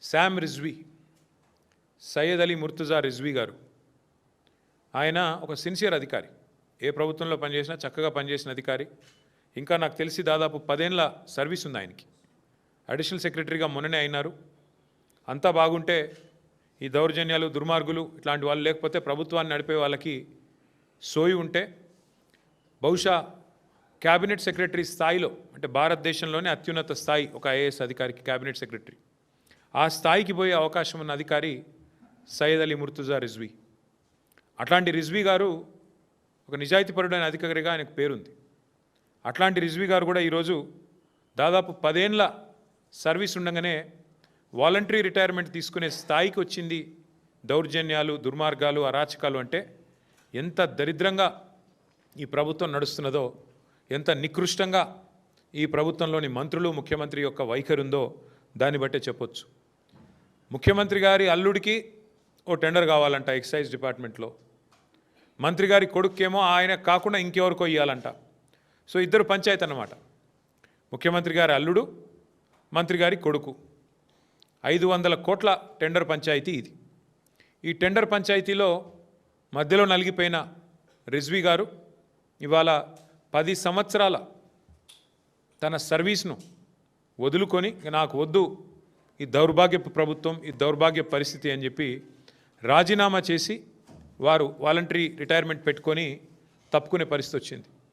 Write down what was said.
Sam Rizvi, Syed Ali Murtaza Rizvi గారు. ఆయన ఒక సిన్సియర్ అధికారి, ఏ ప్రభుత్వంలో పనిచేసినా చక్కగా పనిచేసిన అధికారి. ఇంకా నాకు తెలిసి దాదాపు 10 ఏళ్ల సర్వీస్ ఉంది ఆయనకి. అడిషనల్ సెక్రటరీగా మొన్ననే అయినారు. అంతా బాగుంటే ఈ దౌర్జన్యాలు, దుర్మార్గులు ఇట్లాంటి వాళ్ళు లేకపోతే ప్రభుత్వాన్ని నడిపే వాళ్ళకి సోయి ఉంటే బహుశా క్యాబినెట్ సెక్రటరీ స్థాయిలో, అంటే భారతదేశంలోనే అత్యున్నత స్థాయి ఒక ఐఏఎస్ అధికారికి క్యాబినెట్ సెక్రటరీ, ఆ స్థాయికి పోయే అవకాశం ఉన్న అధికారి సయ్యద్ అలీ ముర్తుజా రిజ్వీ. అట్లాంటి రిజ్వీ గారు ఒక నిజాయితీపరుడైన అధికారిగా ఆయనకు పేరుంది. అట్లాంటి రిజ్వీ గారు కూడా ఈరోజు దాదాపు 10 ఏళ్ల సర్వీస్ ఉండగానే వాలంటరీ రిటైర్మెంట్ తీసుకునే స్థాయికి వచ్చింది. దౌర్జన్యాలు, దుర్మార్గాలు, అరాచకాలు అంటే ఎంత దరిద్రంగా ఈ ప్రభుత్వం నడుస్తున్నదో, ఎంత నికృష్టంగా ఈ ప్రభుత్వంలోని మంత్రులు, ముఖ్యమంత్రి యొక్క వైఖరి ఉందో దాన్ని బట్టే చెప్పొచ్చు. ముఖ్యమంత్రి గారి అల్లుడికి ఓ టెండర్ కావాలంట ఎక్సైజ్ డిపార్ట్మెంట్లో, మంత్రి గారి కొడుకేమో ఆయన కాకుండా ఇంకెవరికో ఇవ్వాలంట. సో ఇద్దరు పంచాయతీ అన్నమాట. ముఖ్యమంత్రి గారి అల్లుడు, మంత్రి గారి కొడుకు. 500 కోట్ల టెండర్ పంచాయతీ ఇది. ఈ టెండర్ పంచాయతీలో మధ్యలో నలిగిపోయిన రిజ్వీ గారు ఇవాళ 10 సంవత్సరాల తన సర్వీస్ను వదులుకొని నాకు వద్దు ఈ దౌర్భాగ్యపు ప్రభుత్వం, ఈ దౌర్భాగ్య పరిస్థితి అని చెప్పి రాజీనామా చేసి వారు వాలంటరీ రిటైర్మెంట్ పెట్టుకొని తప్పుకునే పరిస్థితి వచ్చింది.